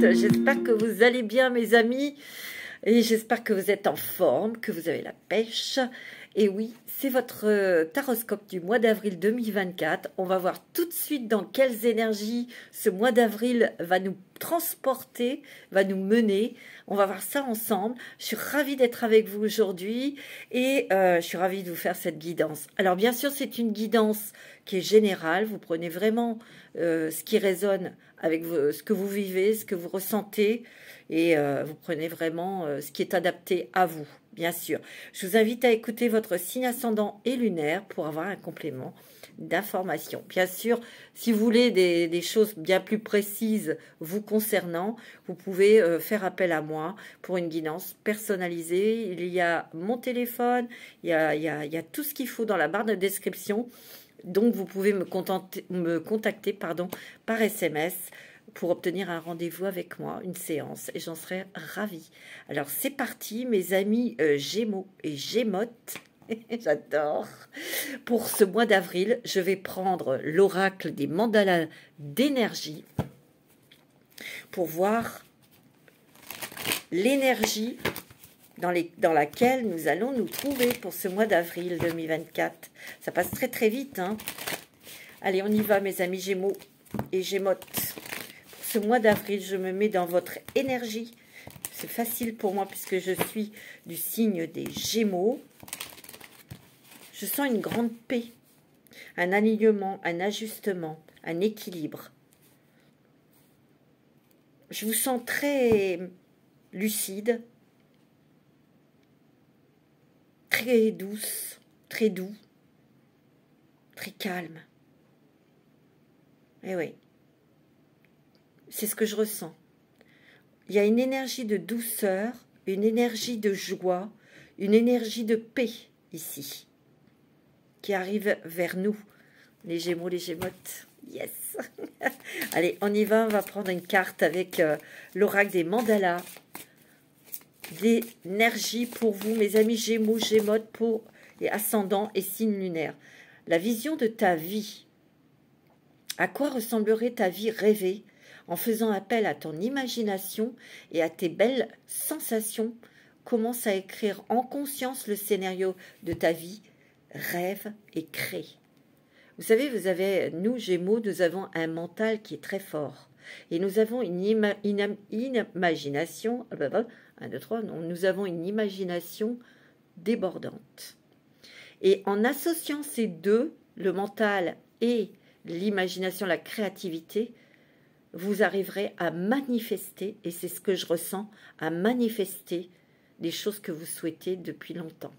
J'espère que vous allez bien mes amis et j'espère que vous êtes en forme, que vous avez la pêche. Et oui, c'est votre taroscope du mois d'avril 2024. On va voir tout de suite dans quelles énergies ce mois d'avril va nous transporter, va nous mener. On va voir ça ensemble. Je suis ravie d'être avec vous aujourd'hui et je suis ravie de vous faire cette guidance. Alors bien sûr, c'est une guidance qui est générale. Vous prenez vraiment ce qui résonne avec ce que vous vivez, ce que vous ressentez et vous prenez vraiment ce qui est adapté à vous. Bien sûr, je vous invite à écouter votre signe ascendant et lunaire pour avoir un complément d'information. Bien sûr, si vous voulez des choses bien plus précises vous concernant, vous pouvez faire appel à moi pour une guidance personnalisée. Il y a mon téléphone, il y a tout ce qu'il faut dans la barre de description. Donc, vous pouvez me contacter par SMS pour obtenir un rendez-vous avec moi, une séance, et j'en serais ravie. Alors, c'est parti, mes amis Gémeaux et Gémotes, j'adore. Pour ce mois d'avril, je vais prendre l'oracle des mandalas d'énergie pour voir l'énergie dans laquelle nous allons nous trouver pour ce mois d'avril 2024. Ça passe très très vite, hein. Allez, on y va, mes amis Gémeaux et Gémotes. Pour ce mois d'avril, je me mets dans votre énergie. C'est facile pour moi puisque je suis du signe des Gémeaux. Je sens une grande paix, un alignement, un ajustement, un équilibre. Je vous sens très lucide, très douce, très doux, très calme. Eh oui, c'est ce que je ressens. Il y a une énergie de douceur, une énergie de joie, une énergie de paix ici, qui arrive vers nous, les Gémeaux, les Gémotes. Yes. Allez, on y va, on va prendre une carte avec l'oracle des mandalas d'énergie pour vous, mes amis Gémeaux, Gémotes, pour les ascendants et signes lunaires. La vision de ta vie. À quoi ressemblerait ta vie rêvée en faisant appel à ton imagination et à tes belles sensations? Commence à écrire en conscience le scénario de ta vie. Rêve et crée. Vous savez, nous Gémeaux, nous avons un mental qui est très fort. Et nous avons une imagination, 1, 2, 3, non, nous avons une imagination débordante. Et en associant ces deux, le mental et l'imagination, la créativité, vous arriverez à manifester, et c'est ce que je ressens, à manifester les choses que vous souhaitez depuis longtemps.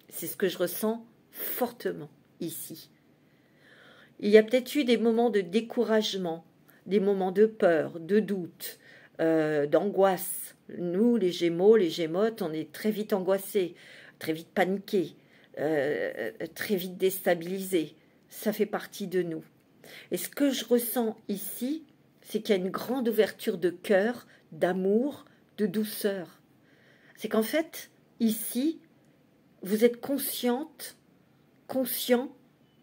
C'est ce que je ressens fortement ici. Il y a peut-être eu des moments de découragement, des moments de peur, de doute, d'angoisse. Nous, les Gémeaux, les Gémotes, on est très vite angoissés, très vite paniqués, très vite déstabilisés. Ça fait partie de nous. Et ce que je ressens ici, c'est qu'il y a une grande ouverture de cœur, d'amour, de douceur. C'est qu'en fait, ici, vous êtes conscient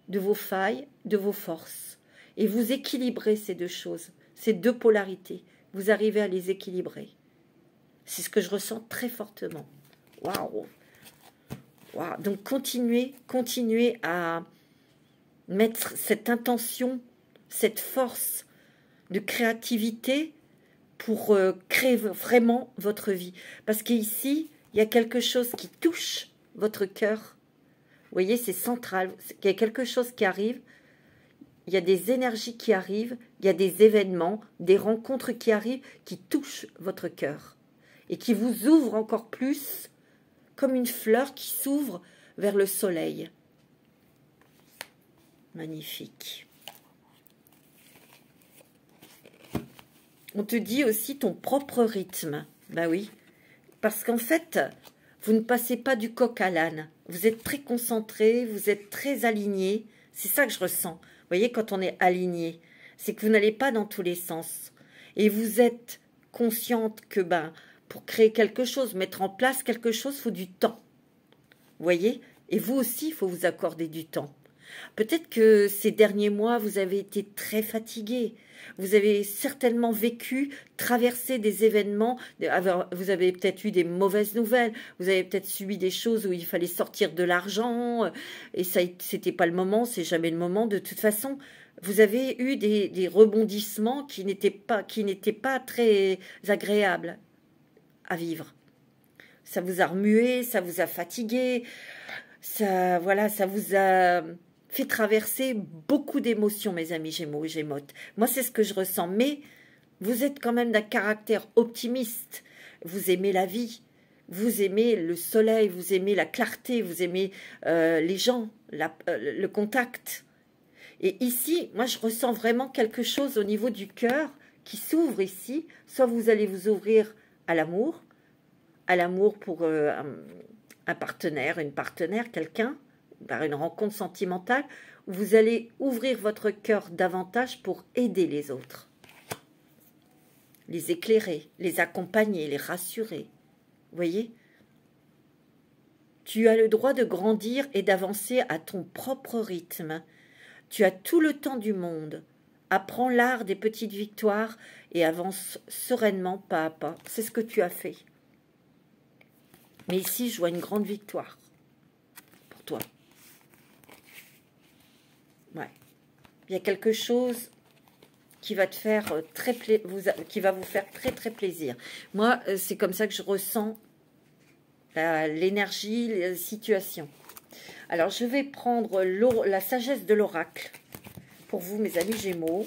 de vos failles, de vos forces. Et vous équilibrez ces deux choses, ces deux polarités. Vous arrivez à les équilibrer. C'est ce que je ressens très fortement. Waouh! Wow. Donc, continuez à mettre cette intention, cette force de créativité pour créer vraiment votre vie. Parce qu'ici, il y a quelque chose qui touche votre cœur. Vous voyez, c'est central. Il y a quelque chose qui arrive. Il y a des énergies qui arrivent. Il y a des événements, des rencontres qui arrivent, qui touchent votre cœur. Et qui vous ouvrent encore plus, comme une fleur qui s'ouvre vers le soleil. Magnifique. On te dit aussi ton propre rythme. Ben oui. Parce qu'en fait, vous ne passez pas du coq à l'âne. Vous êtes très concentré, vous êtes très aligné. C'est ça que je ressens. Vous voyez, quand on est aligné, c'est que vous n'allez pas dans tous les sens. Et vous êtes consciente que pour créer quelque chose, mettre en place quelque chose, il faut du temps. Vous voyez? Et vous aussi, il faut vous accorder du temps. Peut-être que ces derniers mois, vous avez été très fatigué. Vous avez certainement vécu, traversé des événements. Vous avez peut-être eu des mauvaises nouvelles. Vous avez peut-être subi des choses où il fallait sortir de l'argent. Et ça, c'était pas le moment, c'est jamais le moment. De toute façon, vous avez eu des rebondissements qui n'étaient pas très agréables à vivre. Ça vous a remué, ça vous a fatigué. Ça, voilà, ça vous a fait traverser beaucoup d'émotions, mes amis Gémeaux et Gémeaux. Moi, c'est ce que je ressens. Mais vous êtes quand même d'un caractère optimiste. Vous aimez la vie. Vous aimez le soleil. Vous aimez la clarté. Vous aimez les gens, le contact. Et ici, moi, je ressens vraiment quelque chose au niveau du cœur qui s'ouvre ici. Soit vous allez vous ouvrir à l'amour pour un partenaire, une partenaire, quelqu'un, par une rencontre sentimentale, où vous allez ouvrir votre cœur davantage pour aider les autres, les éclairer, les accompagner, les rassurer. Vous voyez? Tu as le droit de grandir et d'avancer à ton propre rythme. Tu as tout le temps du monde. Apprends l'art des petites victoires et avance sereinement pas à pas. C'est ce que tu as fait. Mais ici, je vois une grande victoire pour toi. Ouais. Il y a quelque chose qui va te faire qui va vous faire très très plaisir. Moi, c'est comme ça que je ressens l'énergie, la situation. Alors, je vais prendre la sagesse de l'oracle pour vous, mes amis Gémeaux,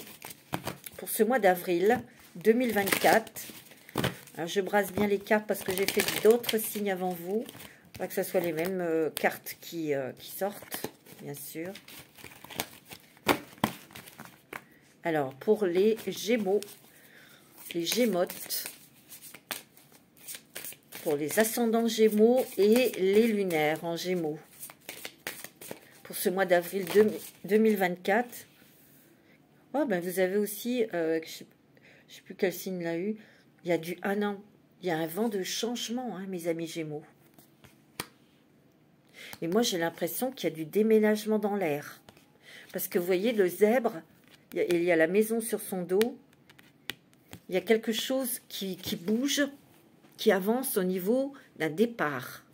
pour ce mois d'avril 2024. Alors, je brasse bien les cartes parce que j'ai fait d'autres signes avant vous. Pas que ce soit les mêmes cartes qui sortent, bien sûr. Alors, pour les Gémeaux, les Gémotes, pour les ascendants Gémeaux et les lunaires en Gémeaux, pour ce mois d'avril 2024, oh, ben vous avez aussi, je ne sais plus quel signe l'a eu, il y a du non, il y a un vent de changement, hein, mes amis Gémeaux. Et moi, j'ai l'impression qu'il y a du déménagement dans l'air. Parce que vous voyez, le zèbre, il y a la maison sur son dos. Il y a quelque chose qui bouge, qui avance au niveau d'un départ.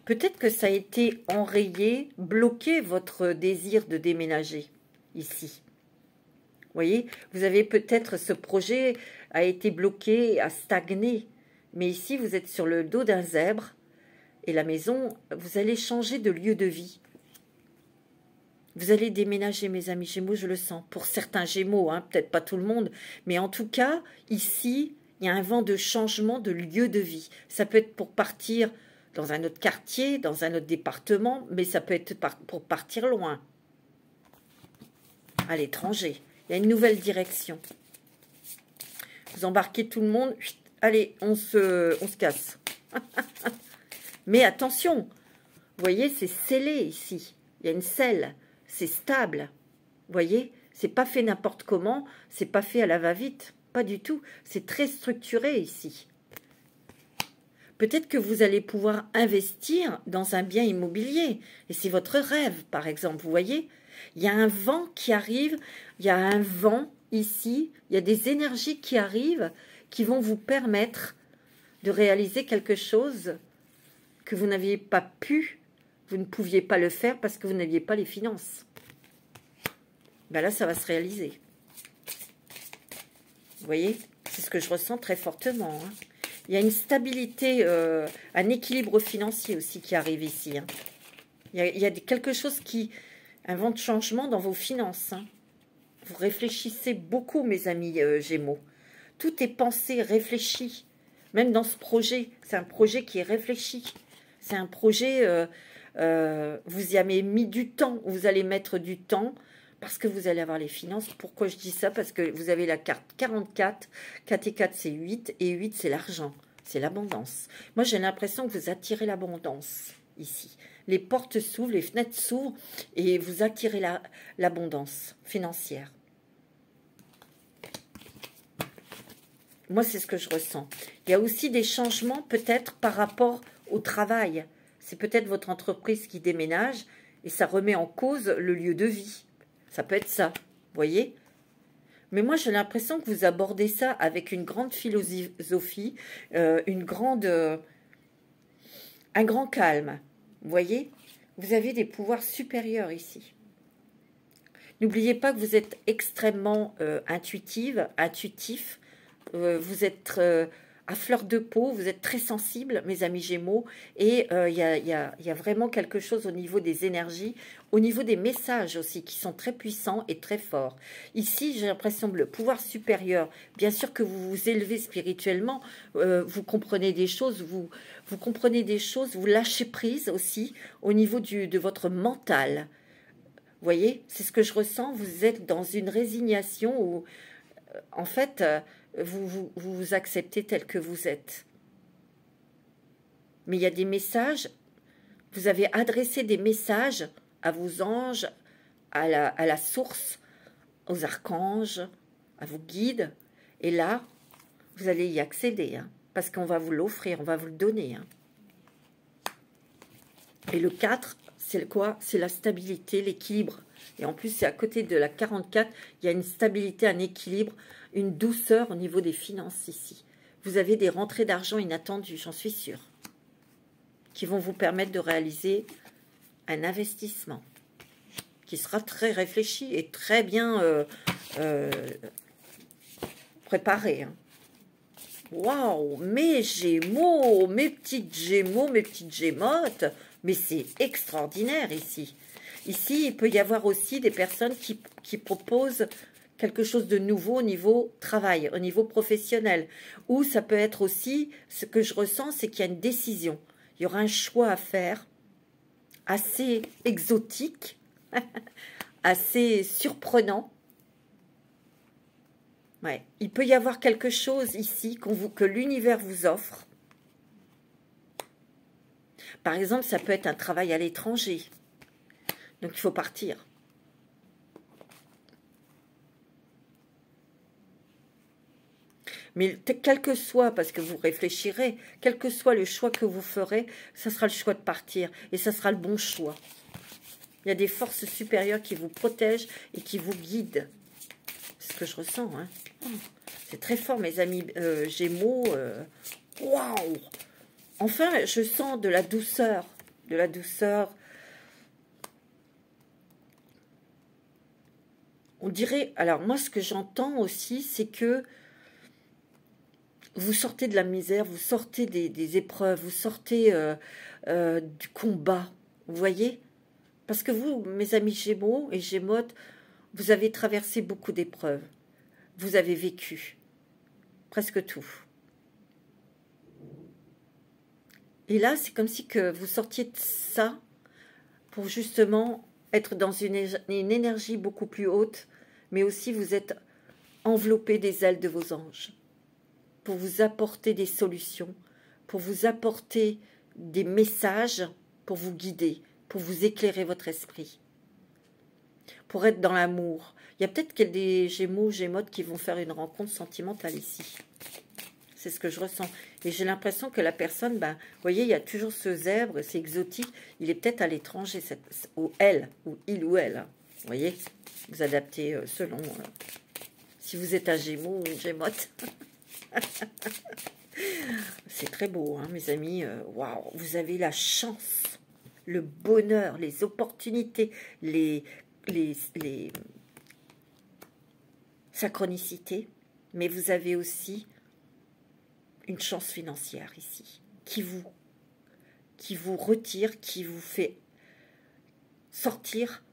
Peut-être que ça a été enrayé, bloqué votre désir de déménager ici. Vous voyez, vous avez peut-être ce projet a été bloqué, a stagné. Mais ici, vous êtes sur le dos d'un zèbre. Et la maison, vous allez changer de lieu de vie. Vous allez déménager, mes amis Gémeaux, je le sens. Pour certains Gémeaux, hein, peut-être pas tout le monde. Mais en tout cas, ici, il y a un vent de changement de lieu de vie. Ça peut être pour partir dans un autre quartier, dans un autre département, mais ça peut être pour partir loin. À l'étranger. Il y a une nouvelle direction. Vous embarquez tout le monde. Allez, on se casse. Mais attention, vous voyez, c'est scellé ici. Il y a une selle. C'est stable. Vous voyez, c'est pas fait n'importe comment. C'est pas fait à la va-vite. Pas du tout. C'est très structuré ici. Peut-être que vous allez pouvoir investir dans un bien immobilier. Et c'est votre rêve, par exemple. Vous voyez, il y a un vent qui arrive. Il y a un vent ici. Il y a des énergies qui arrivent qui vont vous permettre de réaliser quelque chose que vous n'aviez pas pu, vous ne pouviez pas le faire parce que vous n'aviez pas les finances. Ben là, ça va se réaliser. Vous voyez, c'est ce que je ressens très fortement. Hein. Il y a une stabilité, un équilibre financier aussi qui arrive ici. Hein. Il y a quelque chose un vent de changement dans vos finances. Hein. Vous réfléchissez beaucoup, mes amis Gémeaux. Tout est pensé, réfléchi. Même dans ce projet, c'est un projet qui est réfléchi. C'est un projet, vous y avez mis du temps, vous allez mettre du temps parce que vous allez avoir les finances. Pourquoi je dis ça? Parce que vous avez la carte 44, 4 et 4 c'est 8, et 8 c'est l'argent, c'est l'abondance. Moi j'ai l'impression que vous attirez l'abondance ici. Les portes s'ouvrent, les fenêtres s'ouvrent et vous attirez l'abondance financière. Moi c'est ce que je ressens. Il y a aussi des changements peut-être par rapport au travail. C'est peut-être votre entreprise qui déménage Et ça remet en cause le lieu de vie. Ça peut être ça, vous voyez? Mais moi, j'ai l'impression que vous abordez ça avec une grande philosophie, un grand calme. Vous voyez? Vous avez des pouvoirs supérieurs ici. N'oubliez pas que vous êtes extrêmement intuitif. Vous êtes à fleur de peau, vous êtes très sensible, mes amis Gémeaux. Et il y a vraiment quelque chose au niveau des énergies, au niveau des messages aussi, qui sont très puissants et très forts. Ici, j'ai l'impression que le pouvoir supérieur, bien sûr que vous vous élevez spirituellement, vous comprenez des choses, vous comprenez des choses, vous lâchez prise aussi au niveau de votre mental. Vous voyez, c'est ce que je ressens. Vous êtes dans une résignation où, en fait, vous acceptez tel que vous êtes. Mais il y a des messages, vous avez adressé des messages à vos anges, à la source, aux archanges, à vos guides. Et là, vous allez y accéder, hein, parce qu'on va vous l'offrir, on va vous le donner. Hein. Et le 4, c'est quoi? C'est la stabilité, l'équilibre. Et en plus, c'est à côté de la 44, il y a une stabilité, un équilibre, une douceur au niveau des finances ici. Vous avez des rentrées d'argent inattendues, j'en suis sûre, qui vont vous permettre de réaliser un investissement qui sera très réfléchi et très bien préparé. Hein. Waouh, mes Gémeaux, mes petites Gémeaux, mes petites Gémottes, mais c'est extraordinaire ici. Ici, il peut y avoir aussi des personnes qui proposent quelque chose de nouveau au niveau travail, au niveau professionnel. Ou ça peut être aussi, ce que je ressens, c'est qu'il y a une décision. Il y aura un choix à faire, assez exotique, assez surprenant. Ouais. Il peut y avoir quelque chose ici que l'univers vous offre. Par exemple, ça peut être un travail à l'étranger. Donc, il faut partir. Mais quel que soit, parce que vous réfléchirez, quel que soit le choix que vous ferez, ça sera le choix de partir. Et ça sera le bon choix. Il y a des forces supérieures qui vous protègent et qui vous guident. C'est ce que je ressens. Hein. C'est très fort, mes amis Gémeaux. Waouh! Enfin, je sens de la douceur. De la douceur. On dirait... Alors, moi, ce que j'entends aussi, c'est que vous sortez de la misère, vous sortez des épreuves, vous sortez du combat. Vous voyez? Parce que vous, mes amis Gémeaux et Gémottes, vous avez traversé beaucoup d'épreuves. Vous avez vécu presque tout. Et là, c'est comme si que vous sortiez de ça pour justement être dans une énergie beaucoup plus haute, mais aussi vous êtes enveloppé des ailes de vos anges pour vous apporter des solutions, pour vous apporter des messages, pour vous guider, pour vous éclairer votre esprit, pour être dans l'amour. Il y a peut-être des Gémeaux, Gémottes qui vont faire une rencontre sentimentale ici. C'est ce que je ressens. Et j'ai l'impression que la personne, ben, vous voyez, il y a toujours ce zèbre, c'est exotique. Il est peut-être à l'étranger, ou elle, ou il ou elle. Hein. Vous voyez, vous adaptez selon si vous êtes un Gémeaux ou une Gémotte. C'est très beau, hein, mes amis. Waouh, vous avez la chance, le bonheur, les opportunités, les synchronicités. Mais vous avez aussi une chance financière ici, qui vous retire, qui vous fait sortir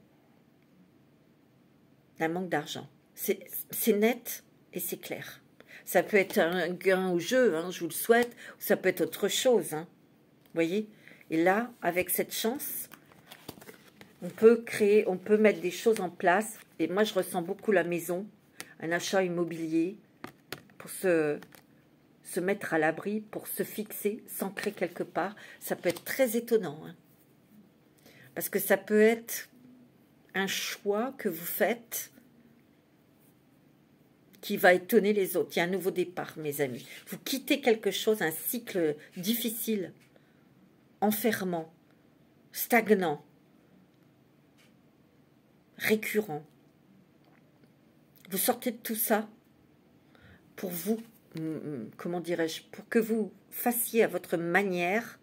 d'un manque d'argent. C'est net et c'est clair. Ça peut être un gain au jeu, hein, je vous le souhaite, ou ça peut être autre chose. Hein, vous voyez? Et là, avec cette chance, on peut créer, on peut mettre des choses en place. Et moi, je ressens beaucoup la maison, un achat immobilier, pour se mettre à l'abri, pour se fixer, s'ancrer quelque part. Ça peut être très étonnant. Hein, parce que ça peut être un choix que vous faites qui va étonner les autres. Il y a un nouveau départ, mes amis. Vous quittez quelque chose, un cycle difficile, enfermant, stagnant. récurrents. Vous sortez de tout ça pour vous, comment dirais-je, pour que vous fassiez à votre manière,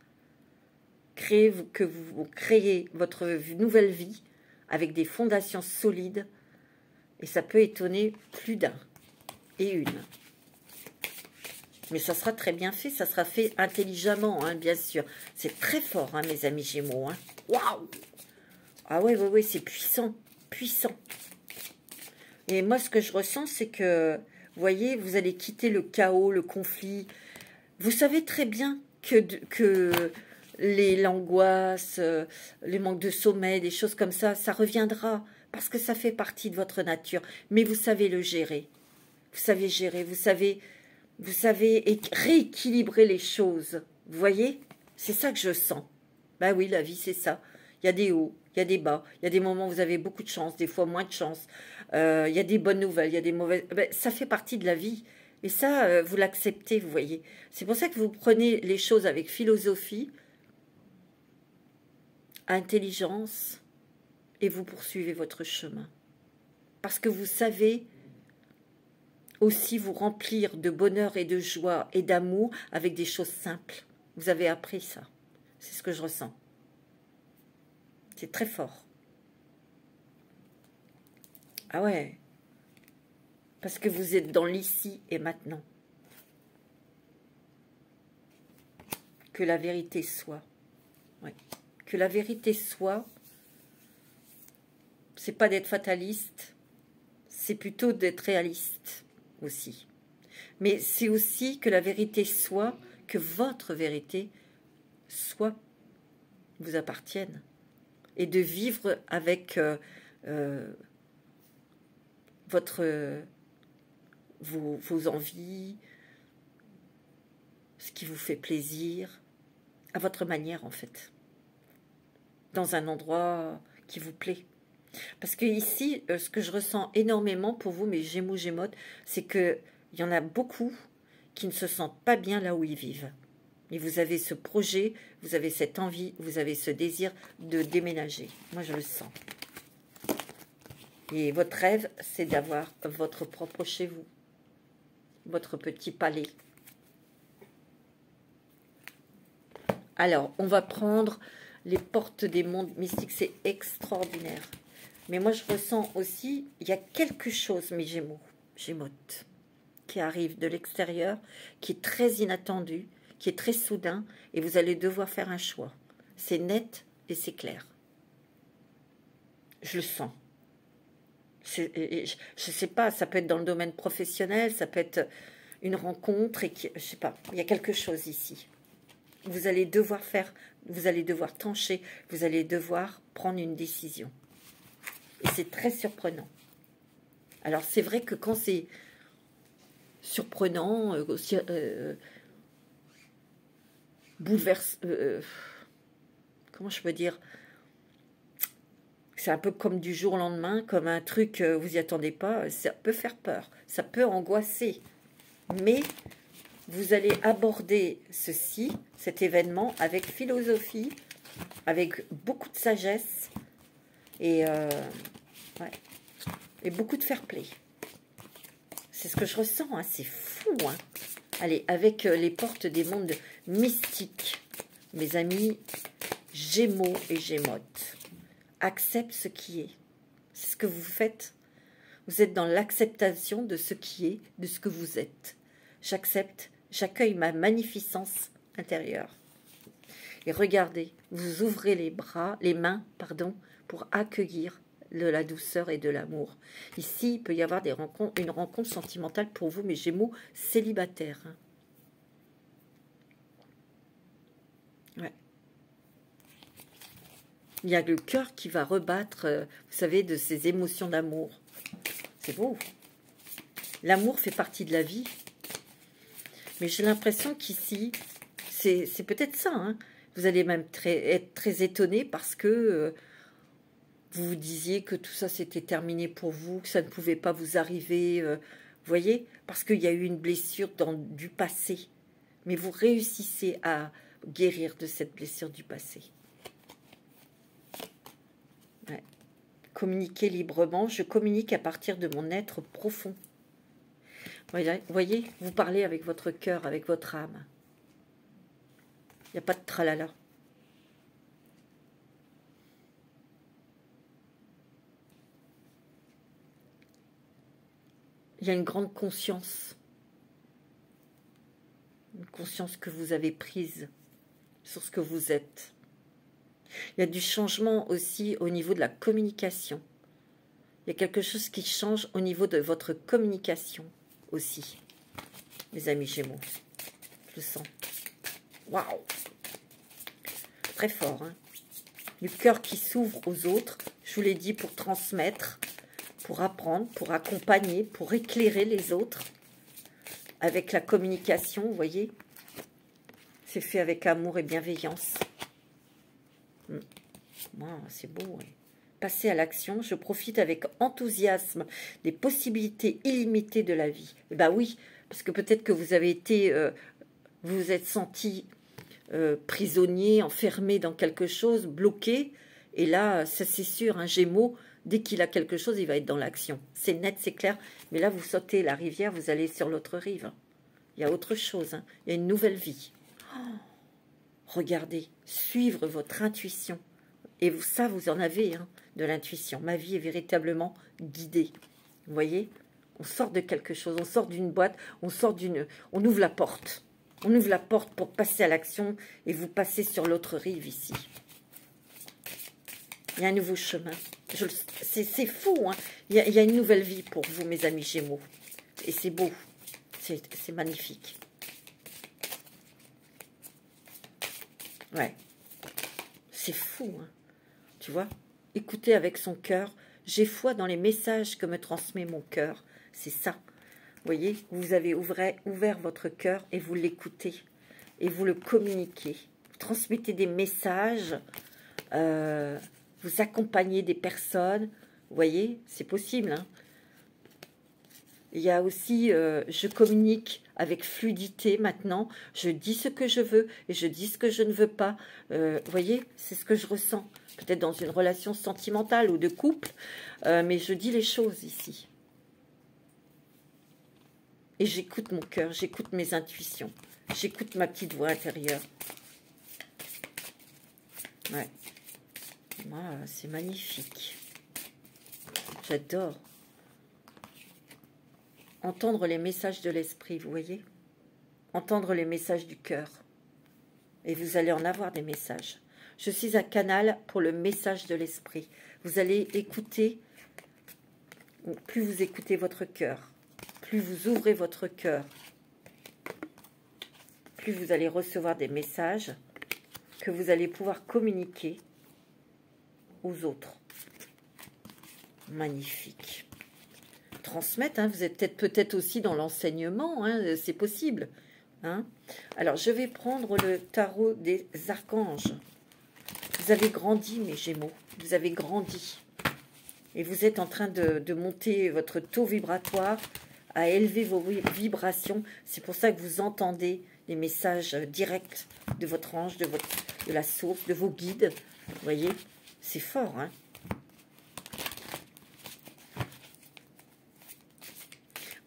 que vous créez votre nouvelle vie avec des fondations solides, et ça peut étonner plus d'un et une. Mais ça sera très bien fait, ça sera fait intelligemment, hein, bien sûr. C'est très fort, hein, mes amis Gémeaux. Hein. Waouh! Ah ouais, ouais, ouais, c'est puissant, puissant. Et moi, ce que je ressens, c'est que, vous voyez, vous allez quitter le chaos, le conflit. Vous savez très bien que l'angoisse, les manques de sommeil, des choses comme ça reviendra parce que ça fait partie de votre nature. Mais vous savez le gérer. Vous savez gérer, vous savez rééquilibrer les choses. Vous voyez? C'est ça que je sens. Ben oui, la vie, c'est ça. Il y a des hauts, il y a des bas. Il y a des moments où vous avez beaucoup de chance, des fois moins de chance. Il y a des bonnes nouvelles, il y a des mauvaises... Ben, ça fait partie de la vie. Et ça, vous l'acceptez, vous voyez. C'est pour ça que vous prenez les choses avec philosophie, intelligence, et vous poursuivez votre chemin. Parce que vous savez aussi vous remplir de bonheur et de joie et d'amour avec des choses simples. Vous avez appris ça. C'est ce que je ressens. C'est très fort. Ah ouais. Parce que vous êtes dans l'ici et maintenant. Que la vérité soit. Ouais. Que la vérité soit, c'est pas d'être fataliste, c'est plutôt d'être réaliste aussi. Mais c'est aussi que la vérité soit, que votre vérité soit, vous appartienne. Et de vivre avec vos envies, ce qui vous fait plaisir, à votre manière en fait. Dans un endroit qui vous plaît. Parce que ici, ce que je ressens énormément pour vous, mes Gémeaux, Gémotes, c'est qu'il y en a beaucoup qui ne se sentent pas bien là où ils vivent. Et vous avez ce projet, vous avez cette envie, vous avez ce désir de déménager. Moi, je le sens. Et votre rêve, c'est d'avoir votre propre chez vous. Votre petit palais. Alors, on va prendre les portes des mondes mystiques. C'est extraordinaire. Mais moi, je ressens aussi, il y a quelque chose, mes Gémeaux, Gémotes, qui arrive de l'extérieur, qui est très inattendu, qui est très soudain, et vous allez devoir faire un choix. C'est net et c'est clair. Je le sens. Je ne sais pas, ça peut être dans le domaine professionnel, ça peut être une rencontre, et je ne sais pas, il y a quelque chose ici. Vous allez devoir trancher, vous allez devoir prendre une décision. Et c'est très surprenant. Alors, c'est vrai que quand c'est surprenant, bouleverse, comment je peux dire, c'est un peu comme du jour au lendemain, comme un truc, vous n'y attendez pas, ça peut faire peur, ça peut angoisser. Mais vous allez aborder cet événement, avec philosophie, avec beaucoup de sagesse et, ouais, et beaucoup de fair play. C'est ce que je ressens, hein, c'est fou. Hein. Allez, avec les portes des mondes mystiques, mes amis Gémeaux et Gémotes, accepte ce qui est. C'est ce que vous faites. Vous êtes dans l'acceptation de ce qui est, de ce que vous êtes. J'accepte, j'accueille ma magnificence intérieure. Et regardez, vous ouvrez les mains, pour accueillir de la douceur et de l'amour. Ici, il peut y avoir une rencontre sentimentale pour vous, mes Gémeaux célibataires. Hein. Ouais. Il y a le cœur qui va rebattre, vous savez, de ces émotions d'amour. C'est beau. L'amour fait partie de la vie. Mais j'ai l'impression qu'ici, c'est peut-être ça. Hein. Vous allez même être très étonné parce que vous vous disiez que tout ça c'était terminé pour vous, que ça ne pouvait pas vous arriver. Vous voyez, parce qu'il y a eu une blessure du passé. Mais vous réussissez à guérir de cette blessure du passé. Ouais. Communiquer librement, je communique à partir de mon être profond. Voyez, vous parlez avec votre cœur, avec votre âme. Il n'y a pas de tralala. Il y a une grande conscience. Une conscience que vous avez prise sur ce que vous êtes. Il y a du changement aussi au niveau de la communication. Il y a quelque chose qui change au niveau de votre communication aussi, mes amis Gémeaux. Je le sens. Waouh! Très fort, hein? Du cœur qui s'ouvre aux autres, je vous l'ai dit, pour transmettre, pour apprendre, pour accompagner, pour éclairer les autres. Avec la communication, vous voyez, c'est fait avec amour et bienveillance. C'est beau, ouais. Passer à l'action, je profite avec enthousiasme des possibilités illimitées de la vie. Eh bien oui, parce que peut-être que vous avez été, vous vous êtes senti prisonnier, enfermé dans quelque chose, bloqué. Et là, ça c'est sûr, un Gémeaux, dès qu'il a quelque chose, il va être dans l'action. C'est net, c'est clair. Mais là, vous sautez la rivière, vous allez sur l'autre rive. Il y a autre chose, hein. Il y a une nouvelle vie. Oh, regardez, suivre votre intuition. Et vous, ça, vous en avez, hein, de l'intuition. Ma vie est véritablement guidée. Vous voyez? On sort de quelque chose, on sort d'une boîte, on ouvre la porte. On ouvre la porte pour passer à l'action et vous passez sur l'autre rive ici. Il y a un nouveau chemin. C'est fou, hein? Il y a une nouvelle vie pour vous, mes amis Gémeaux. Et c'est beau. C'est magnifique. Ouais. C'est fou, hein? Tu vois? Écoutez avec son cœur. J'ai foi dans les messages que me transmet mon cœur. C'est ça. Vous voyez? Vous avez ouvert votre cœur et vous l'écoutez. Et vous le communiquez. Vous transmettez des messages. Vous accompagnez des personnes. Vous voyez? C'est possible, hein? Il y a aussi, je communique avec fluidité maintenant. Je dis ce que je veux et je dis ce que je ne veux pas. Vous voyez, c'est ce que je ressens. Peut-être dans une relation sentimentale ou de couple, mais je dis les choses ici. Et j'écoute mon cœur, j'écoute mes intuitions. J'écoute ma petite voix intérieure. Ouais. Moi, c'est magnifique. J'adore. Entendre les messages de l'esprit, vous voyez? Entendre les messages du cœur. Et vous allez en avoir des messages. Je suis un canal pour le message de l'esprit. Vous allez écouter, plus vous écoutez votre cœur, plus vous ouvrez votre cœur, plus vous allez recevoir des messages que vous allez pouvoir communiquer aux autres. Magnifique. Transmettre, hein, vous êtes peut-être aussi dans l'enseignement, hein, c'est possible. Hein. Alors, je vais prendre le tarot des archanges. Vous avez grandi, mes Gémeaux, vous avez grandi. Et vous êtes en train de monter votre taux vibratoire, à élever vos vibrations. C'est pour ça que vous entendez les messages directs de votre ange, de la source, de vos guides. Vous voyez, c'est fort, hein?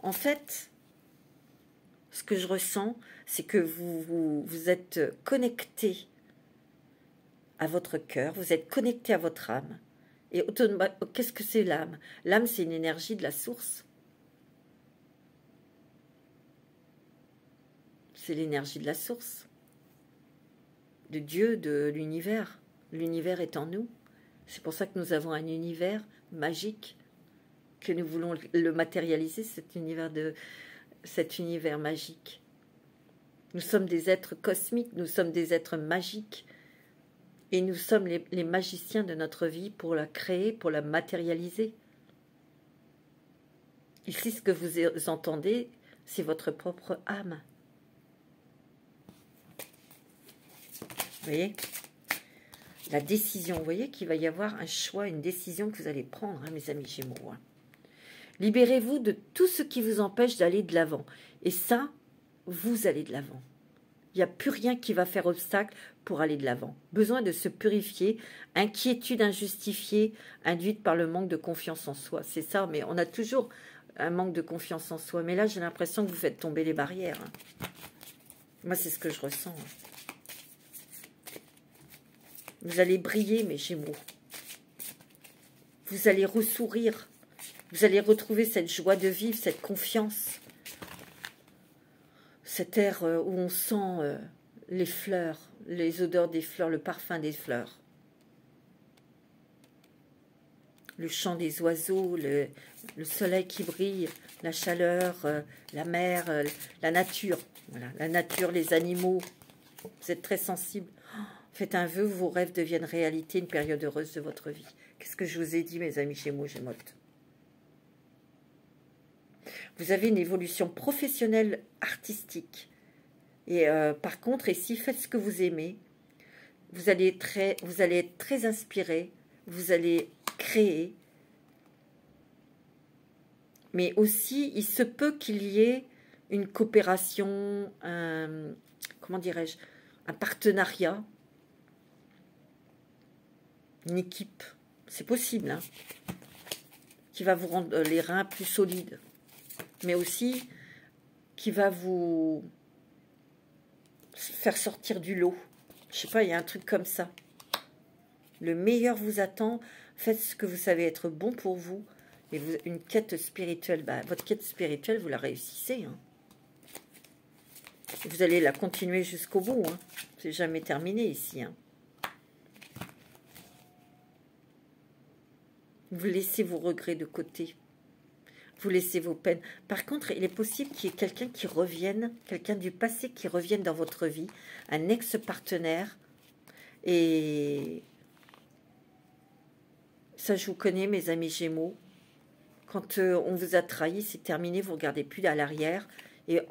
En fait, ce que je ressens, c'est que vous êtes connecté à votre cœur, vous êtes connecté à votre âme. Et qu'est-ce que c'est l'âme? L'âme, c'est une énergie de la source. C'est l'énergie de la source. De Dieu, de l'univers. L'univers est en nous. C'est pour ça que nous avons un univers magique, que nous voulons le matérialiser, cet univers magique. Nous sommes des êtres cosmiques, nous sommes des êtres magiques. Et nous sommes les magiciens de notre vie pour la créer, pour la matérialiser. Ici, ce que vous entendez, c'est votre propre âme. Vous voyez? La décision, vous voyez qu'il va y avoir un choix, une décision que vous allez prendre, hein, mes amis Gémeaux. Hein. Libérez-vous de tout ce qui vous empêche d'aller de l'avant. Et ça, vous allez de l'avant. Il n'y a plus rien qui va faire obstacle pour aller de l'avant. Besoin de se purifier, inquiétude injustifiée, induite par le manque de confiance en soi. C'est ça, mais on a toujours un manque de confiance en soi. Mais là, j'ai l'impression que vous faites tomber les barrières. Moi, c'est ce que je ressens. Vous allez briller, mes Gémeaux. Vous allez ressourire. Vous allez retrouver cette joie de vivre, cette confiance. Cet air où on sent les fleurs, les odeurs des fleurs, le parfum des fleurs. Le chant des oiseaux, le soleil qui brille, la chaleur, la mer, la nature. Voilà, la nature, les animaux. Vous êtes très sensible. Faites un vœu, vos rêves deviennent réalité, une période heureuse de votre vie. Qu'est-ce que je vous ai dit, mes amis Gémeaux, Gémeaux? Vous avez une évolution professionnelle, artistique. Et par contre, ici, faites ce que vous aimez. Vous allez être très inspiré. Vous allez créer. Mais aussi, il se peut qu'il y ait une coopération, comment dirais-je, un partenariat, une équipe. C'est possible, hein, qui va vous rendre les reins plus solides. Mais aussi qui va vous faire sortir du lot. Je sais pas, il y a un truc comme ça. Le meilleur vous attend. Faites ce que vous savez être bon pour vous. Et vous, une quête spirituelle, bah, votre quête spirituelle, vous la réussissez. Hein. Vous allez la continuer jusqu'au bout. Hein. C'est jamais terminé ici. Hein. Vous laissez vos regrets de côté. Vous laissez vos peines. Par contre, il est possible qu'il y ait quelqu'un qui revienne, quelqu'un du passé qui revienne dans votre vie, un ex-partenaire. Et ça, je vous connais, mes amis Gémeaux. Quand on vous a trahi, c'est terminé, vous ne regardez plus à l'arrière. Et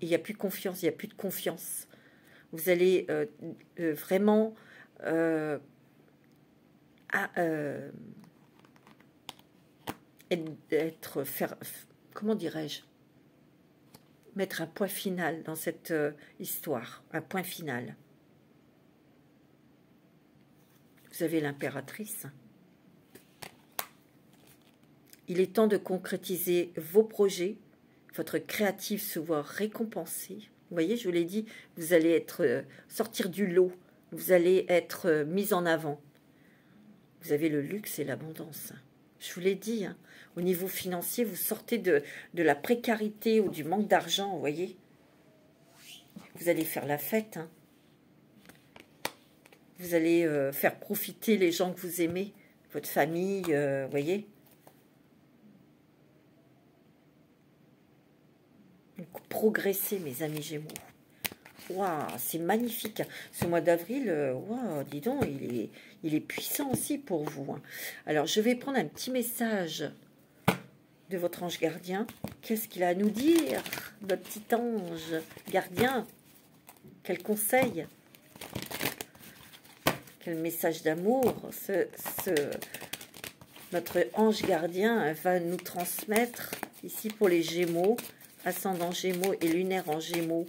il n'y a plus de confiance, il n'y a plus de confiance. Vous allez vraiment... comment dirais-je, mettre un point final dans cette histoire, un point final. Vous avez l'impératrice. Il est temps de concrétiser vos projets, votre créative se voit récompensée. Vous voyez, je vous l'ai dit, vous allez être sortir du lot, vous allez être mis en avant. Vous avez le luxe et l'abondance. Je vous l'ai dit, hein. Au niveau financier, vous sortez de la précarité ou du manque d'argent, vous voyez. Vous allez faire la fête. Hein. Vous allez faire profiter les gens que vous aimez, votre famille, vous voyez. Progresser, mes amis Gémeaux. Waouh, c'est magnifique. Ce mois d'avril, waouh, dis donc, il est puissant aussi pour vous. Hein. Alors, je vais prendre un petit message de votre ange gardien. Qu'est-ce qu'il a à nous dire, notre petit ange gardien? Quel conseil? Quel message d'amour notre ange gardien va nous transmettre ici pour les Gémeaux, ascendant Gémeaux et lunaire en Gémeaux.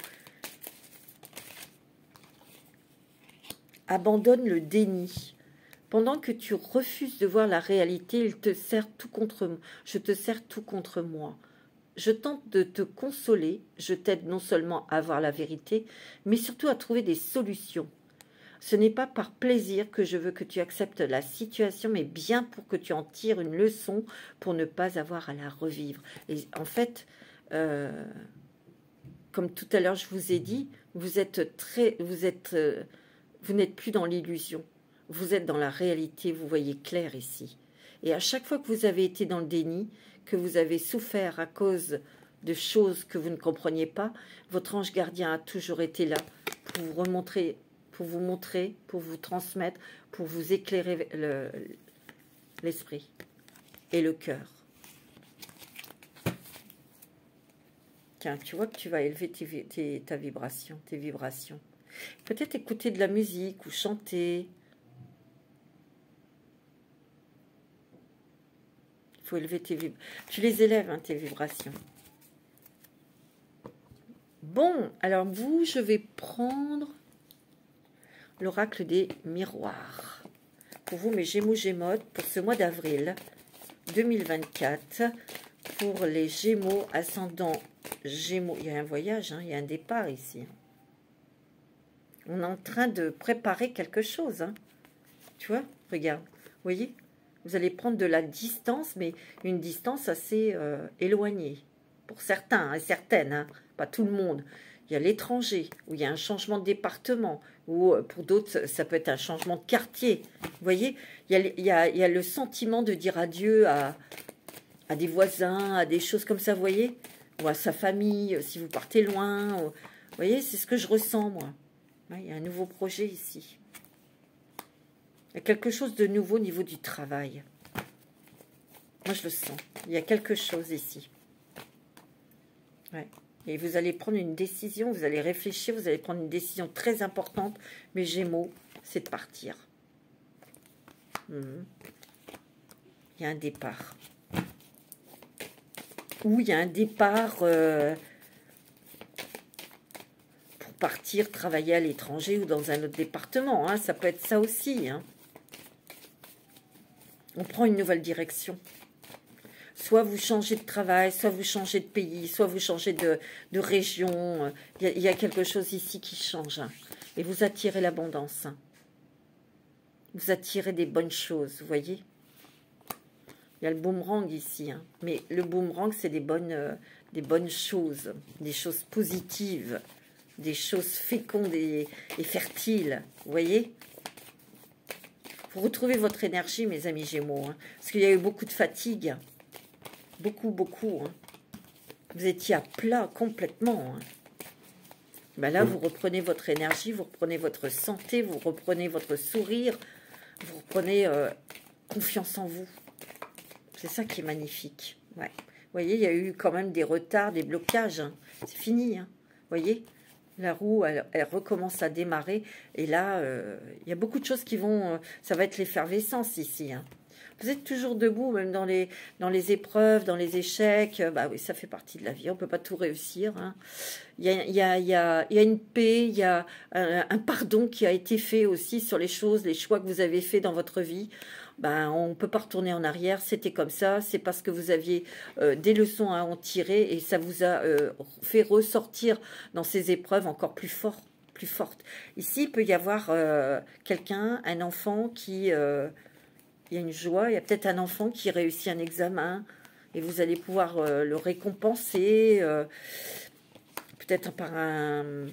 Abandonne le déni. Pendant que tu refuses de voir la réalité, je te sers tout contre moi. Je tente de te consoler, je t'aide non seulement à voir la vérité, mais surtout à trouver des solutions. Ce n'est pas par plaisir que je veux que tu acceptes la situation, mais bien pour que tu en tires une leçon pour ne pas avoir à la revivre. Et en fait, comme tout à l'heure je vous ai dit, vous n'êtes plus dans l'illusion. Vous êtes dans la réalité, vous voyez clair ici. Et à chaque fois que vous avez été dans le déni, que vous avez souffert à cause de choses que vous ne compreniez pas, votre ange gardien a toujours été là pour vous remontrer, pour vous transmettre, pour vous éclairer l'esprit et le cœur. Tiens, tu vois que tu vas élever ta vibration, tes vibrations. Peut-être écouter de la musique ou chanter. Il faut élever tes vibrations. Tu les élèves, hein, tes vibrations. Bon, alors vous, je vais prendre l'oracle des miroirs. Pour vous, mes Gémeaux, Gémeaux, pour ce mois d'avril 2024. Pour les Gémeaux, ascendant Gémeaux. Il y a un voyage, hein, il y a un départ ici. On est en train de préparer quelque chose. Hein. Tu vois, regarde, vous voyez, vous allez prendre de la distance, mais une distance assez éloignée. Pour certains et certaines, hein, pas tout le monde. Il y a l'étranger, où il y a un changement de département, ou pour d'autres, ça peut être un changement de quartier. Vous voyez, il y a le sentiment de dire adieu à des voisins, à des choses comme ça, vous voyez, ou à sa famille, si vous partez loin. Vous voyez, c'est ce que je ressens, moi. Ouais, il y a un nouveau projet ici. Il y a quelque chose de nouveau au niveau du travail. Moi, je le sens. Il y a quelque chose ici. Ouais. Et vous allez prendre une décision, vous allez réfléchir, vous allez prendre une décision très importante. Mais Gémeaux, c'est de partir. Il y a un départ. Ou il y a un départ pour partir travailler à l'étranger ou dans un autre département. Hein. Ça peut être ça aussi. Hein. On prend une nouvelle direction. Soit vous changez de travail, soit vous changez de pays, soit vous changez de région. Il y a quelque chose ici qui change. Hein. Et vous attirez l'abondance. Hein. Vous attirez des bonnes choses, vous voyez. Il y a le boomerang ici. Hein. Mais le boomerang, c'est des bonnes choses, des choses positives, des choses fécondes et fertiles, vous voyez. Vous retrouvez votre énergie, mes amis Gémeaux. Hein, parce qu'il y a eu beaucoup de fatigue. Beaucoup, beaucoup. Hein. Vous étiez à plat complètement. Hein. Ben là, vous reprenez votre énergie, vous reprenez votre santé, vous reprenez votre sourire, vous reprenez confiance en vous. C'est ça qui est magnifique. Ouais. Vous voyez, il y a eu quand même des retards, des blocages. Hein. C'est fini. Hein. Vous voyez, la roue, elle recommence à démarrer. Et là, il y a beaucoup de choses qui vont... ça va être l'effervescence ici. Hein. Vous êtes toujours debout, même dans les épreuves, dans les échecs. Bah oui, ça fait partie de la vie. On ne peut pas tout réussir. Hein. Il y a une paix, il y a un pardon qui a été fait aussi sur les choses, les choix que vous avez faits dans votre vie. Ben, on ne peut pas retourner en arrière. C'était comme ça. C'est parce que vous aviez des leçons à en tirer et ça vous a fait ressortir dans ces épreuves encore plus fort, plus fortes. Ici, il peut y avoir quelqu'un, un enfant qui... il y a une joie, il y a peut-être un enfant qui réussit un examen et vous allez pouvoir le récompenser, peut-être par un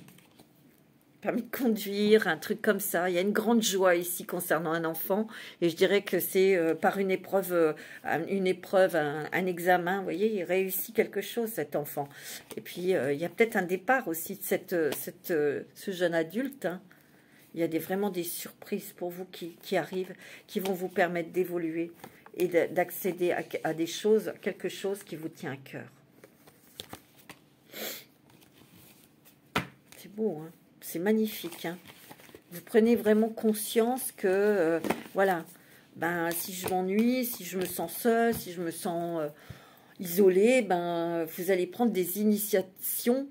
permis de conduire, un truc comme ça. Il y a une grande joie ici concernant un enfant et je dirais que c'est par une épreuve, un examen, vous voyez, il réussit quelque chose cet enfant. Et puis il y a peut-être un départ aussi de ce jeune adulte, hein. Il y a vraiment des surprises pour vous qui arrivent, qui vont vous permettre d'évoluer et d'accéder à des choses, quelque chose qui vous tient à cœur. C'est beau, hein, c'est magnifique. Hein. Vous prenez vraiment conscience que, voilà, ben, si je m'ennuie, si je me sens seule, si je me sens isolée, ben, vous allez prendre des initiatives,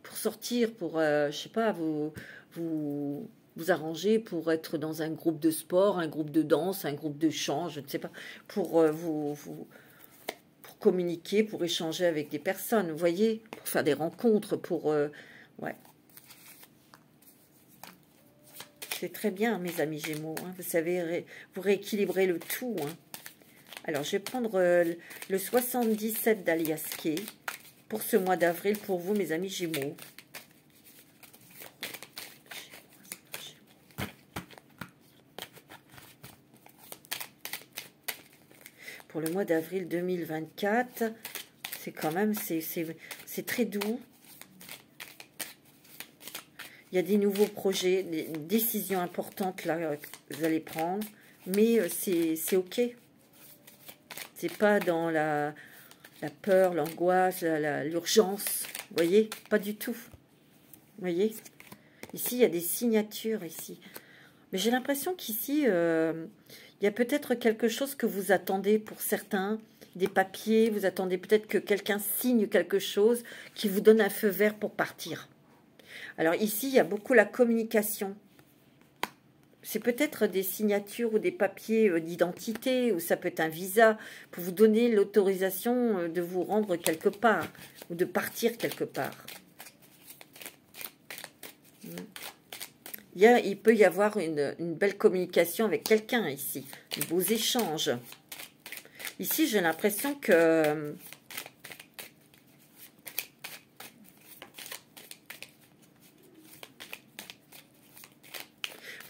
pour sortir, pour, je sais pas, vous arranger pour être dans un groupe de sport, un groupe de danse, un groupe de chant, je ne sais pas, pour pour communiquer, pour échanger avec des personnes, vous voyez, pour faire des rencontres, pour, ouais. C'est très bien, mes amis Gémeaux, hein, vous savez, vous rééquilibrez le tout, hein. Alors, je vais prendre le 77 d'Aliasqué pour ce mois d'avril, pour vous, mes amis Gémeaux. Pour le mois d'avril 2024, c'est quand même, c'est très doux. Il y a des nouveaux projets, des décisions importantes là que vous allez prendre, mais c'est ok. C'est pas dans la peur, l'angoisse, l'urgence, vous voyez, pas du tout. Vous voyez, ici il y a des signatures ici, mais j'ai l'impression qu'ici il y a peut-être quelque chose que vous attendez pour certains. des papiers, vous attendez peut-être que quelqu'un signe quelque chose qui vous donne un feu vert pour partir. Alors ici, il y a beaucoup la communication. C'est peut-être des signatures ou des papiers d'identité, ou ça peut être un visa pour vous donner l'autorisation de vous rendre quelque part, ou de partir quelque part. Il peut y avoir une belle communication avec quelqu'un ici, de beaux échanges. Ici, j'ai l'impression que...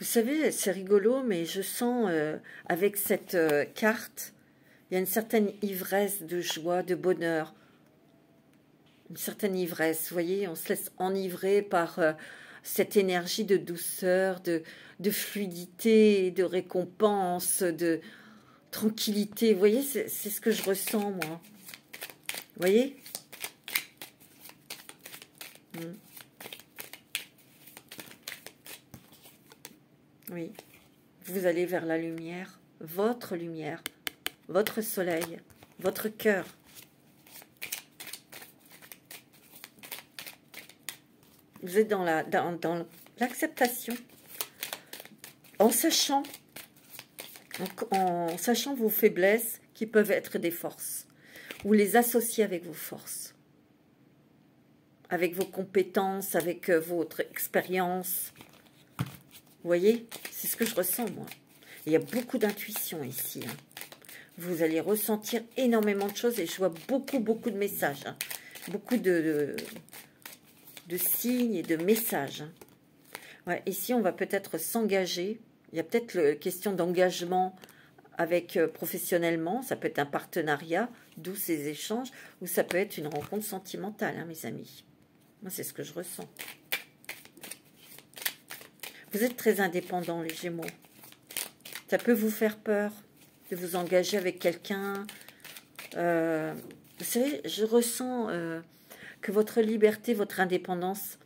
Vous savez, c'est rigolo, mais je sens avec cette carte, il y a une certaine ivresse de joie, de bonheur. Une certaine ivresse, vous voyez, on se laisse enivrer par cette énergie de douceur, de fluidité, de récompense, de tranquillité. Vous voyez, c'est ce que je ressens, moi. Vous voyez? Oui. Vous allez vers la lumière, votre soleil, votre cœur. Vous êtes dans l'acceptation, en sachant vos faiblesses qui peuvent être des forces. Vous les associez avec vos forces, avec vos compétences, avec votre expérience. Vous voyez, c'est ce que je ressens, moi. Il y a beaucoup d'intuition ici. Hein. Vous allez ressentir énormément de choses et je vois beaucoup de messages. Hein. Beaucoup de signes et de messages. Hein. Ouais, ici, on va peut-être s'engager. Il y a peut-être la question d'engagement avec professionnellement. Ça peut être un partenariat, d'où ces échanges. Ou ça peut être une rencontre sentimentale, hein, mes amis. Moi, c'est ce que je ressens. Vous êtes très indépendants, les Gémeaux. Ça peut vous faire peur de vous engager avec quelqu'un. Vous savez, je ressens que votre liberté, votre indépendance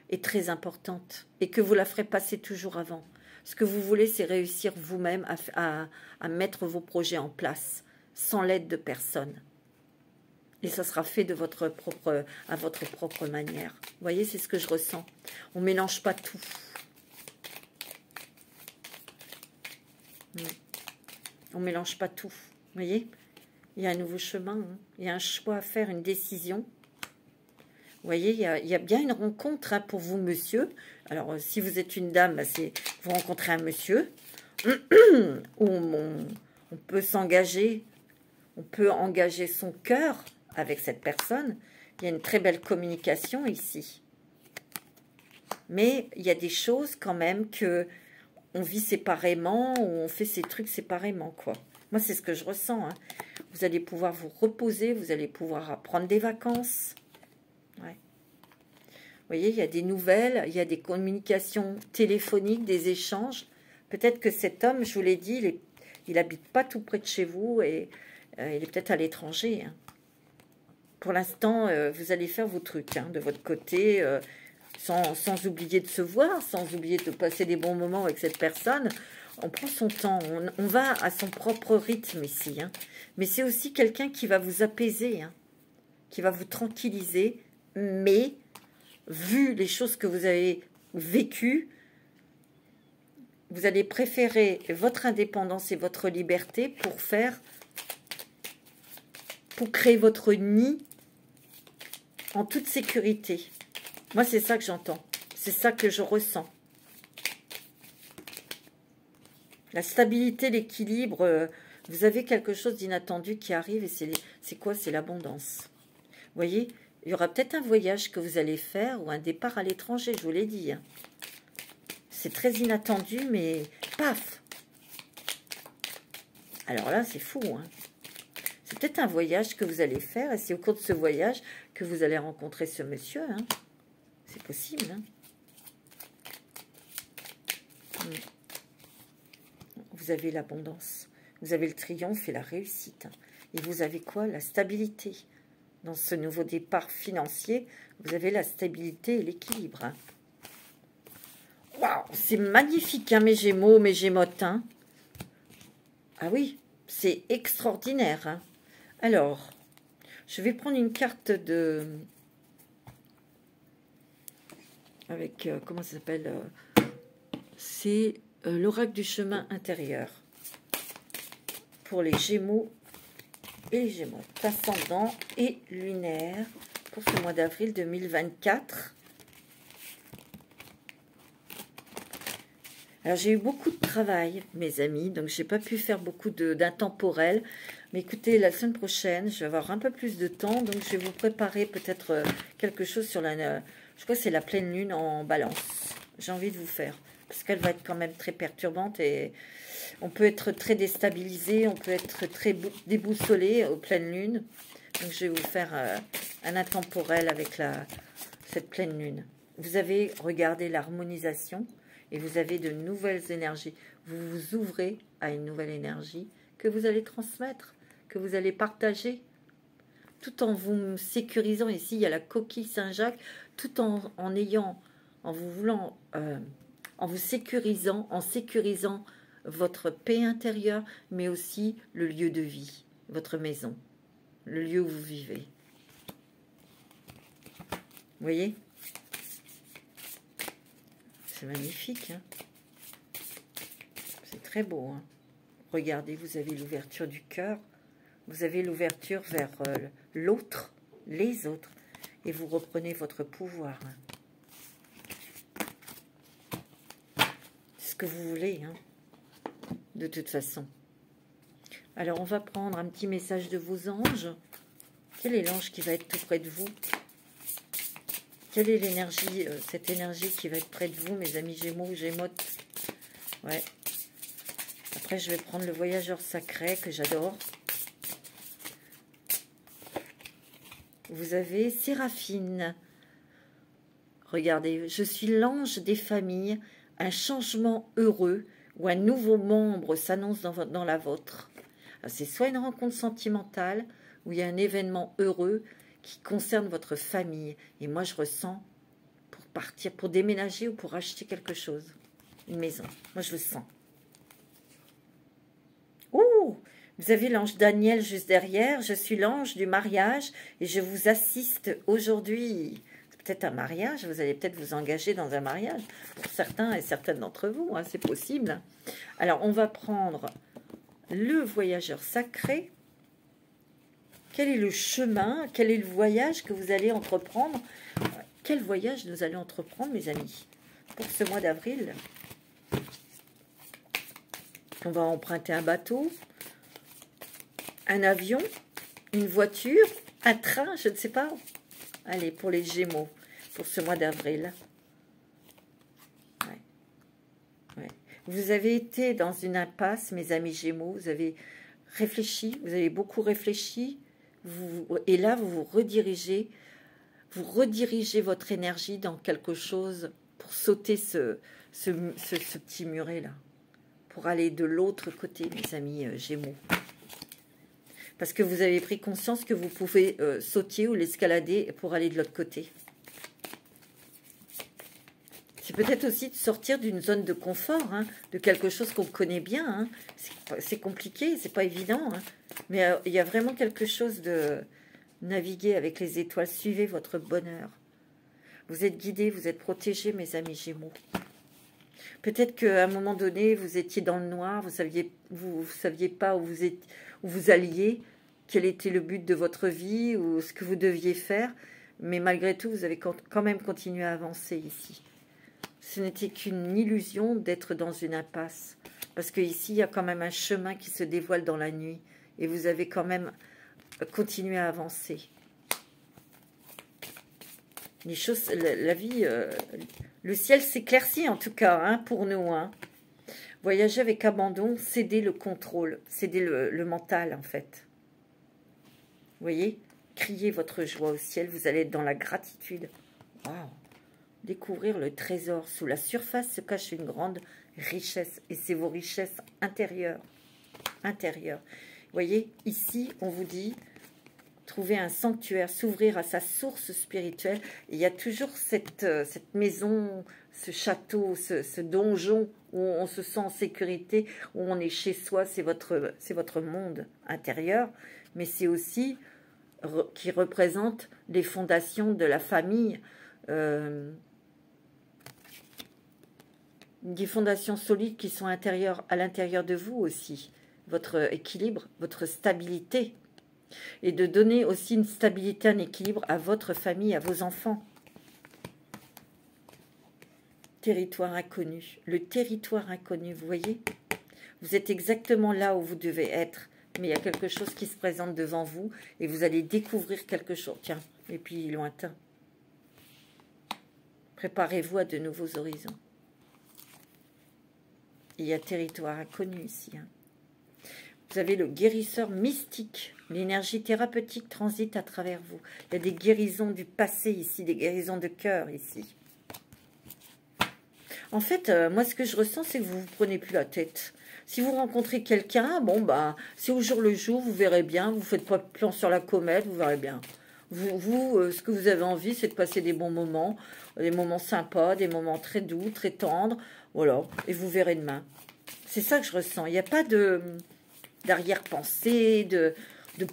est très importante et que vous la ferez passer toujours avant. Ce que vous voulez, c'est réussir vous-même à mettre vos projets en place sans l'aide de personne. Et ça sera fait à votre propre manière. Vous voyez, c'est ce que je ressens. On ne mélange pas tout. On ne mélange pas tout. Vous voyez, il y a un nouveau chemin. Hein. Il y a un choix à faire, une décision. Vous voyez, il y a bien une rencontre hein, pour vous, monsieur. Alors, si vous êtes une dame, bah, vous rencontrez un monsieur. Où on peut s'engager. On peut engager son cœur avec cette personne. Il y a une très belle communication ici. Mais il y a des choses quand même que... on vit séparément, ou on fait ces trucs séparément, quoi. Moi, c'est ce que je ressens. Hein. Vous allez pouvoir vous reposer, vous allez pouvoir prendre des vacances. Ouais. Vous voyez, il y a des nouvelles, il y a des communications téléphoniques, des échanges. Peut-être que cet homme, je vous l'ai dit, il n'habite pas tout près de chez vous et il est peut-être à l'étranger. Hein. Pour l'instant, vous allez faire vos trucs hein, de votre côté, sans oublier de se voir, sans oublier de passer des bons moments avec cette personne. On prend son temps, on va à son propre rythme ici. Hein. Mais c'est aussi quelqu'un qui va vous apaiser, hein, qui va vous tranquilliser. Mais, vu les choses que vous avez vécues, vous allez préférer votre indépendance et votre liberté pour créer votre nid en toute sécurité. Moi, c'est ça que j'entends. C'est ça que je ressens. La stabilité, l'équilibre, vous avez quelque chose d'inattendu qui arrive et c'est quoi? C'est l'abondance. Vous voyez, il y aura peut-être un voyage que vous allez faire ou un départ à l'étranger, je vous l'ai dit. Hein. C'est très inattendu, mais paf! Alors là, c'est fou. Hein. C'est peut-être un voyage que vous allez faire et c'est au cours de ce voyage que vous allez rencontrer ce monsieur. Hein. C'est possible. Hein. Vous avez l'abondance. Vous avez le triomphe et la réussite. Et vous avez quoi? La stabilité. Dans ce nouveau départ financier, vous avez la stabilité et l'équilibre. Hein. Waouh, c'est magnifique, hein, mes Gémeaux, mes Gémotes. Hein. Ah oui, c'est extraordinaire. Hein. Alors, je vais prendre une carte de... Avec, comment ça s'appelle c'est l'oracle du chemin intérieur. Pour les Gémeaux et les Gémeaux. Ascendant et lunaire pour ce mois d'avril 2024. Alors, j'ai eu beaucoup de travail, mes amis, donc j'ai pas pu faire beaucoup d'intemporel. Mais écoutez, la semaine prochaine, je vais avoir un peu plus de temps, donc je vais vous préparer peut-être quelque chose sur la... Je crois que c'est la pleine lune en balance. J'ai envie de vous faire, parce qu'elle va être quand même très perturbante et on peut être très déstabilisé, on peut être très déboussolé aux pleines lunes. Donc je vais vous faire un intemporel avec cette pleine lune. Vous avez regardé l'harmonisation. Et vous avez de nouvelles énergies. Vous vous ouvrez à une nouvelle énergie que vous allez transmettre, que vous allez partager, tout en vous sécurisant. Ici, il y a la coquille Saint-Jacques, tout en vous sécurisant, en sécurisant votre paix intérieure, mais aussi le lieu de vie, votre maison, le lieu où vous vivez. Vous voyez ? C'est magnifique, hein. C'est très beau, hein. Regardez, vous avez l'ouverture du cœur, vous avez l'ouverture vers l'autre, les autres, et vous reprenez votre pouvoir. Hein. C'est ce que vous voulez, hein, de toute façon. Alors, on va prendre un petit message de vos anges. Quel est l'ange qui va être tout près de vous ? Quelle est l'énergie, cette énergie qui va être près de vous, mes amis Gémeaux, Gémotes? Ouais. Après, je vais prendre le voyageur sacré que j'adore. Vous avez Séraphine. Regardez, je suis l'ange des familles. Un changement heureux ou un nouveau membre s'annonce dans la vôtre. C'est soit une rencontre sentimentale ou il y a un événement heureux qui concerne votre famille. Et moi, je ressens pour partir, pour déménager ou pour acheter quelque chose. Une maison. Moi, je le sens. Oh, vous avez l'ange Daniel juste derrière. Je suis l'ange du mariage et je vous assiste aujourd'hui. C'est peut-être un mariage. Vous allez peut-être vous engager dans un mariage. Pour certains et certaines d'entre vous, hein, c'est possible. Alors, on va prendre le voyageur sacré. Quel est le chemin, quel est le voyage que vous allez entreprendre? Quel voyage nous allons entreprendre, mes amis, pour ce mois d'avril? On va emprunter un bateau, un avion, une voiture, un train, je ne sais pas. Allez, pour les Gémeaux, pour ce mois d'avril. Ouais. Ouais. Vous avez été dans une impasse, mes amis Gémeaux. Vous avez réfléchi, vous avez beaucoup réfléchi. Et là, vous redirigez votre énergie dans quelque chose pour sauter ce petit muret-là, pour aller de l'autre côté, mes amis Gémeaux. Parce que vous avez pris conscience que vous pouvez sauter ou l'escalader pour aller de l'autre côté. C'est peut-être aussi de sortir d'une zone de confort, hein, de quelque chose qu'on connaît bien. Hein. C'est compliqué, c'est pas évident. Hein. Mais il y a vraiment quelque chose de naviguer avec les étoiles. Suivez votre bonheur. Vous êtes guidés, vous êtes protégés, mes amis Gémeaux. Peut-être qu'à un moment donné, vous étiez dans le noir, vous saviez pas où vous alliez, quel était le but de votre vie ou ce que vous deviez faire. Mais malgré tout, vous avez quand même continué à avancer ici. Ce n'était qu'une illusion d'être dans une impasse. Parce qu'ici, il y a quand même un chemin qui se dévoile dans la nuit. Et vous avez quand même continué à avancer. Les choses, la vie, le ciel s'éclaircit en tout cas, hein, pour nous. Hein. Voyager avec abandon, céder le contrôle, céder le mental en fait. Vous voyez, criez votre joie au ciel, vous allez être dans la gratitude. Wow. Découvrir le trésor. Sous la surface se cache une grande richesse. Et c'est vos richesses intérieures. Intérieures. Vous voyez, ici, on vous dit, trouver un sanctuaire, s'ouvrir à sa source spirituelle. Et il y a toujours cette maison, ce château, ce donjon où on se sent en sécurité, où on est chez soi. C'est votre monde intérieur. mais c'est aussi qui représente les fondations de la famille, des fondations solides qui sont à l'intérieur de vous aussi, votre équilibre, votre stabilité, et de donner aussi une stabilité, un équilibre à votre famille, à vos enfants. Territoire inconnu, le territoire inconnu, vous voyez? Vous êtes exactement là où vous devez être, mais il y a quelque chose qui se présente devant vous et vous allez découvrir quelque chose. Tiens, et puis lointain. Préparez-vous à de nouveaux horizons. Il y a territoire inconnu ici. Hein. Vous avez le guérisseur mystique. L'énergie thérapeutique transite à travers vous. Il y a des guérisons du passé ici, des guérisons de cœur ici. En fait, moi, ce que je ressens, c'est que vous ne vous prenez plus la tête. Si vous rencontrez quelqu'un, bon, bah, c'est au jour le jour, vous verrez bien. Vous ne faites pas de plan sur la comète, vous verrez bien. Ce que vous avez envie, c'est de passer des bons moments, des moments sympas, des moments très doux, très tendres. Voilà, et vous verrez demain. C'est ça que je ressens. Il n'y a pas d'arrière-pensée, de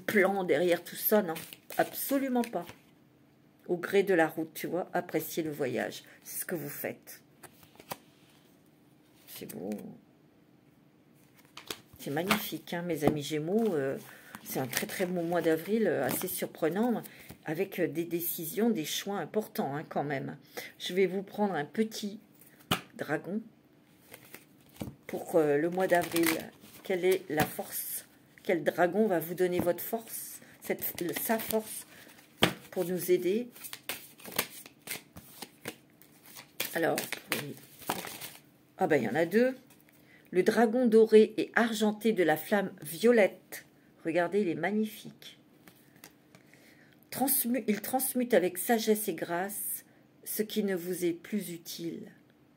plan derrière tout ça, non. Absolument pas. Au gré de la route, tu vois, appréciez le voyage. C'est ce que vous faites. C'est beau. C'est magnifique, hein, mes amis Gémeaux. C'est un très très beau mois d'avril, assez surprenant, avec des décisions, des choix importants hein, quand même. Je vais vous prendre un petit dragon pour le mois d'avril. Quelle est la force? Quel dragon va vous donner votre force, sa force pour nous aider? Alors, ah ben il y en a deux. Le dragon doré et argenté de la flamme violette. Regardez, il est magnifique. Il transmute avec sagesse et grâce ce qui ne vous est plus utile.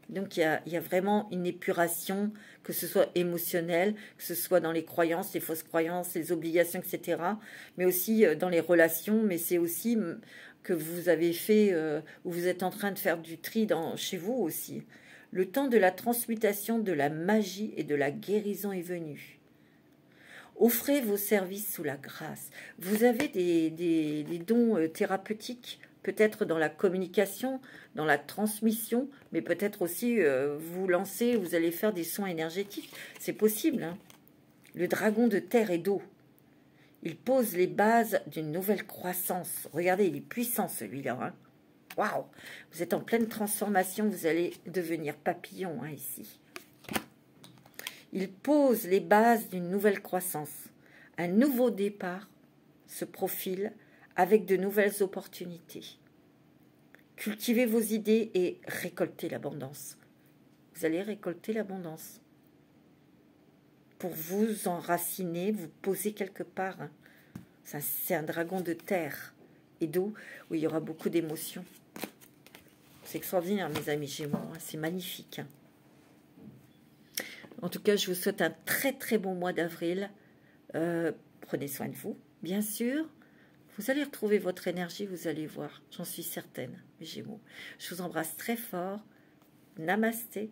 Donc, il y a vraiment une épuration, que ce soit émotionnelle, que ce soit dans les croyances, les fausses croyances, les obligations, etc. Mais aussi dans les relations. Mais c'est aussi que vous avez fait, ou vous êtes en train de faire du tri chez vous aussi. Le temps de la transmutation de la magie et de la guérison est venu. Offrez vos services sous la grâce. Vous avez des dons thérapeutiques, peut-être dans la communication, dans la transmission, mais peut-être aussi vous lancez, vous allez faire des soins énergétiques. C'est possible. Hein. Le dragon de terre et d'eau. Il pose les bases d'une nouvelle croissance. Regardez, il est puissant celui-là. Hein. Waouh! Vous êtes en pleine transformation, vous allez devenir papillon hein, ici. Il pose les bases d'une nouvelle croissance. Un nouveau départ se profile avec de nouvelles opportunités. Cultivez vos idées et récoltez l'abondance. Vous allez récolter l'abondance. Pour vous enraciner, vous poser quelque part. Hein. C'est un dragon de terre et d'eau où il y aura beaucoup d'émotions. C'est extraordinaire, mes amis Gémeaux. Hein. C'est magnifique. Hein. En tout cas, je vous souhaite un très très bon mois d'avril. Prenez soin de vous, bien sûr. Vous allez retrouver votre énergie, vous allez voir. J'en suis certaine, mes Gémeaux. Je vous embrasse très fort. Namasté.